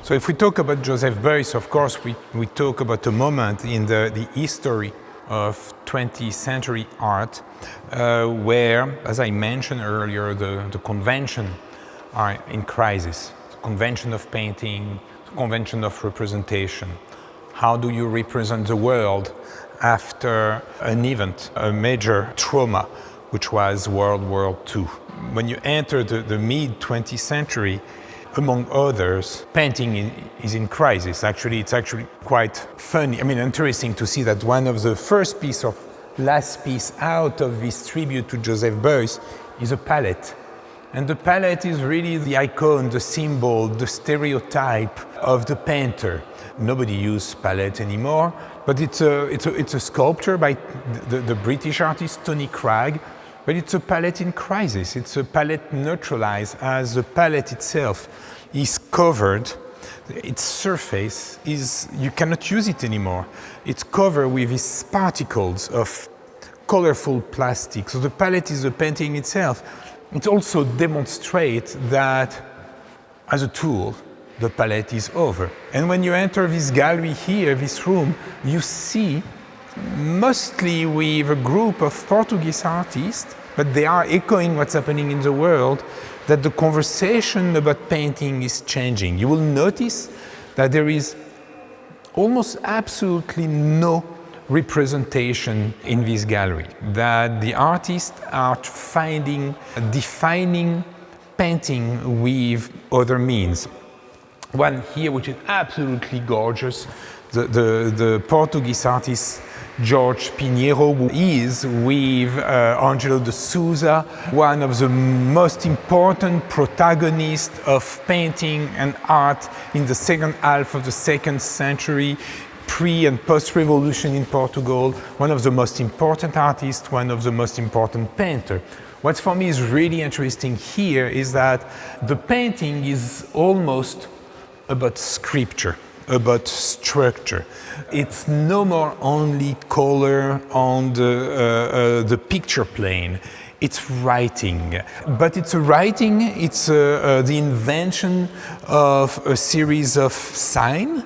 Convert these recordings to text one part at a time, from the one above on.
So if we talk about Joseph Beuys, of course, we talk about a moment in the history of 20th century art where, as I mentioned earlier, the convention are in crisis. The convention of painting, the convention of representation. How do you represent the world after an event, a major trauma, which was World War II? When you enter the mid-20th century, among others, painting is in crisis. Actually, it's actually quite funny, interesting to see that one of the last piece out of this tribute to Joseph Beuys is a palette. And the palette is really the icon, the symbol, the stereotype of the painter. Nobody uses palette anymore, but it's a sculpture by the British artist Tony Cragg. But it's a palette in crisis. It's a palette neutralized as the palette itself is covered. Its surface you cannot use it anymore. It's covered with these particles of colorful plastic. So the palette is the painting itself. It also demonstrates that as a tool, the palette is over. And when you enter this gallery here, this room, you see mostly with a group of Portuguese artists, but they are echoing what's happening in the world, that the conversation about painting is changing. You will notice that there is almost absolutely no representation in this gallery, that the artists are defining painting with other means. One here which is absolutely gorgeous, the Portuguese artist Joachim Pinero, who is with Angelo de Souza, one of the most important protagonists of painting and art in the second half of the second century, pre- and post-revolution in Portugal, one of the most important artists, one of the most important painters. What for me is really interesting here is that the painting is almost about sculpture, about structure. It's no more only color on the picture plane. It's writing, but it's a writing. It's the invention of a series of signs,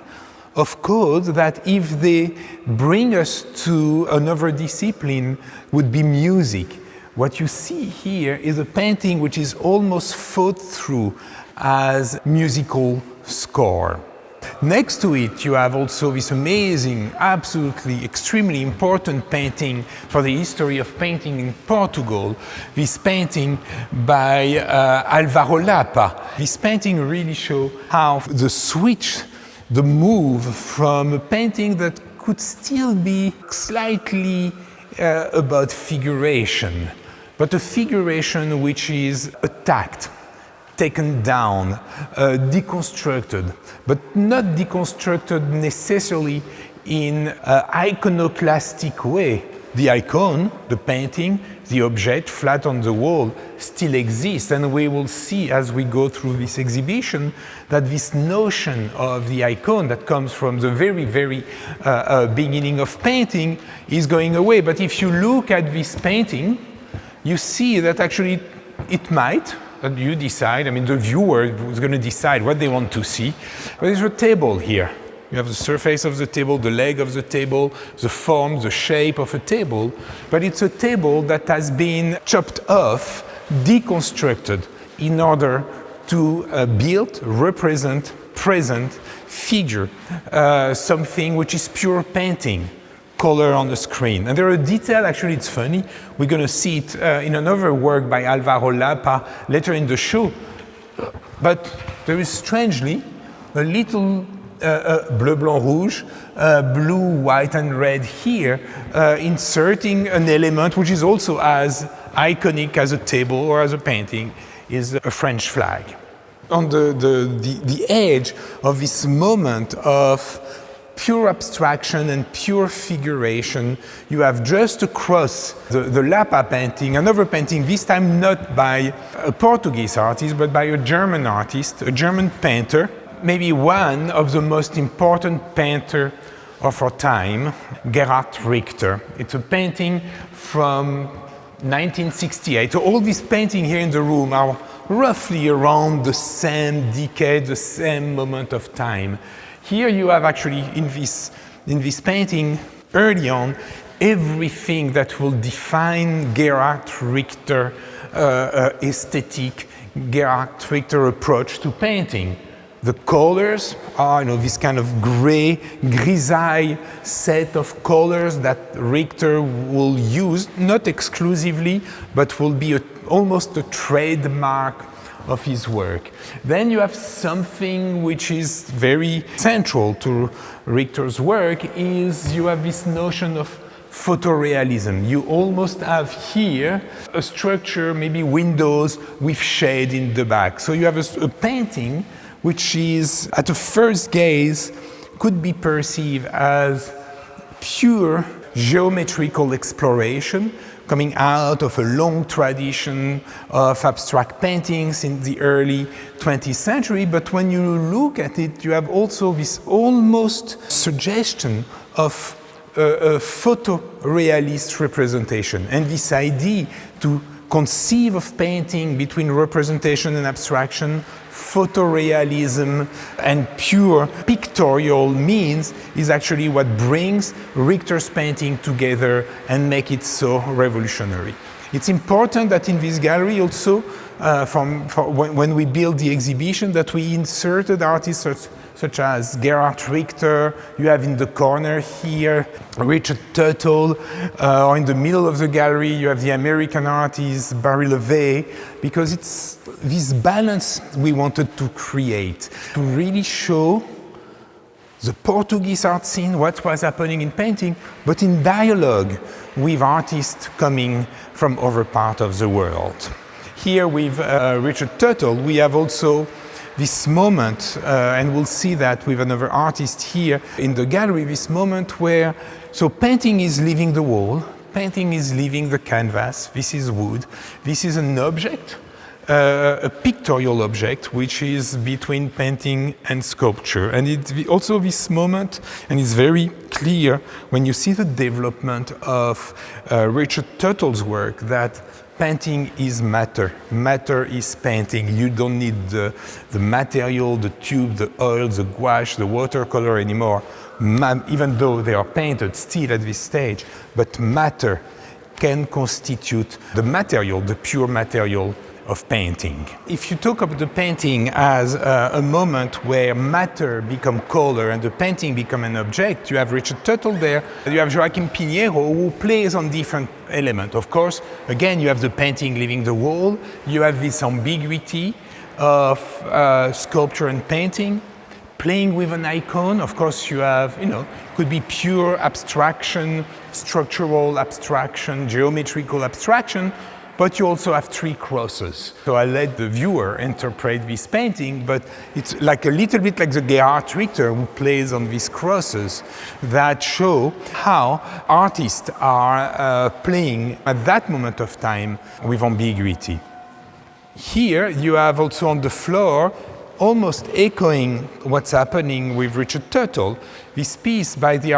of codes that, if they bring us to another discipline, would be music. What you see here is a painting which is almost thought through as musical score. Next to it, you have also this amazing, absolutely extremely important painting for the history of painting in Portugal, this painting by Alvaro Lapa. This painting really shows how the switch, the move from a painting that could still be slightly about figuration, but a figuration which is attacked, taken down, deconstructed, but not deconstructed necessarily in an iconoclastic way. The icon, the painting, the object flat on the wall still exists, and we will see as we go through this exhibition that this notion of the icon that comes from the very, very beginning of painting is going away. But if you look at this painting, you see that actually it might, that you decide, the viewer is going to decide what they want to see. But there's a table here. You have the surface of the table, the leg of the table, the form, the shape of a table. But it's a table that has been chopped off, deconstructed, in order to represent, present, figure something which is pure painting, color on the screen. And there are details, actually it's funny, we're going to see it in another work by Alvaro Lapa later in the show. But there is strangely a little bleu, blanc, rouge, blue, white and red here, inserting an element which is also as iconic as a table or as a painting, is a French flag. On the edge of this moment of pure abstraction and pure figuration, you have just across the Lapa painting, another painting, this time not by a Portuguese artist, but by a German artist, a German painter, maybe one of the most important painter of our time, Gerhard Richter. It's a painting from 1968. So all these paintings here in the room are roughly around the same decade, the same moment of time. Here you have actually in this painting early on everything that will define Gerhard Richter aesthetic, Gerhard Richter approach to painting. The colors are, this kind of gray, grisaille set of colors that Richter will use, not exclusively, but will be almost a trademark of his work. Then you have something which is very central to Richter's work, is you have this notion of photorealism. You almost have here a structure, maybe windows with shade in the back. So you have a painting which is, at a first gaze, could be perceived as pure geometrical exploration, coming out of a long tradition of abstract paintings in the early 20th century. But when you look at it, you have also this almost suggestion of a photorealist representation. And this idea to conceive of painting between representation and abstraction, photorealism and pure pictorial means is actually what brings Richter's painting together and make it so revolutionary. It's important that in this gallery also, when we built the exhibition, that we inserted artists such as Gerhard Richter. You have in the corner here Richard Tuttle, or in the middle of the gallery you have the American artist Barry LeVay, because it's this balance we wanted to create, to really show the Portuguese art scene, what was happening in painting, but in dialogue with artists coming from other parts of the world. Here with Richard Tuttle, we have also this moment, and we'll see that with another artist here in the gallery, this moment where, so painting is leaving the wall, painting is leaving the canvas, this is wood, this is an object, a pictorial object, which is between painting and sculpture. And it's also this moment, and it's very clear when you see the development of Richard Tuttle's work, that painting is matter. Matter is painting. You don't need the material, the tube, the oil, the gouache, the watercolor anymore, even though they are painted still at this stage. But matter can constitute the material, the pure material of painting. If you talk of the painting as a moment where matter become color and the painting become an object, you have Richard Tuttle there, you have Joachim Pinero, who plays on different elements. Of course, again, you have the painting leaving the wall, you have this ambiguity of sculpture and painting, playing with an icon. Of course, you have, could be pure abstraction, structural abstraction, geometrical abstraction, but you also have three crosses. So I let the viewer interpret this painting, but it's like a little bit like the Gerhard Richter who plays on these crosses that show how artists are playing at that moment of time with ambiguity. Here you have also on the floor, almost echoing what's happening with Richard Tuttle, this piece by the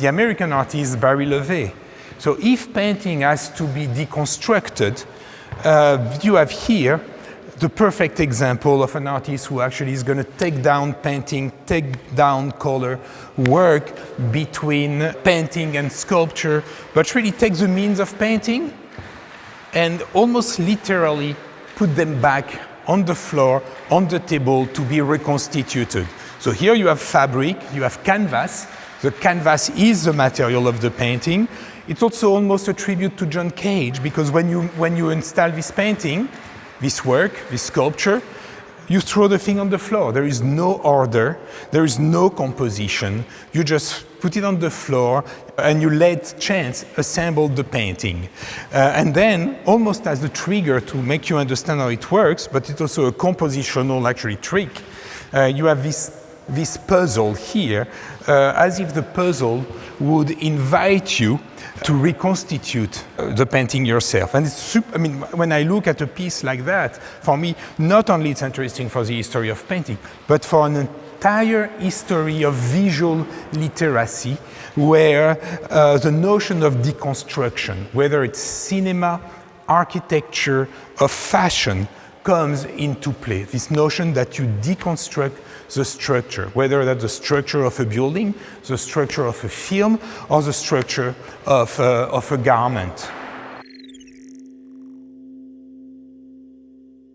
American artist Barry LeVay. So if painting has to be deconstructed, you have here the perfect example of an artist who actually is going to take down painting, take down color, work between painting and sculpture, but really take the means of painting and almost literally put them back on the floor, on the table to be reconstituted. So here you have fabric, you have canvas. The canvas is the material of the painting. It's also almost a tribute to John Cage, because when you install this painting, this work, this sculpture, you throw the thing on the floor. There is no order, there is no composition. You just put it on the floor and you let chance assemble the painting. And then, almost as the trigger to make you understand how it works, but it's also a compositional actually trick, you have this puzzle here, as if the puzzle would invite you to reconstitute the painting yourself. And it's when I look at a piece like that, for me, not only it's interesting for the history of painting, but for an entire history of visual literacy, where the notion of deconstruction, whether it's cinema, architecture, or fashion, comes into play. This notion that you deconstruct the structure, whether that's the structure of a building, the structure of a film, or the structure of a garment.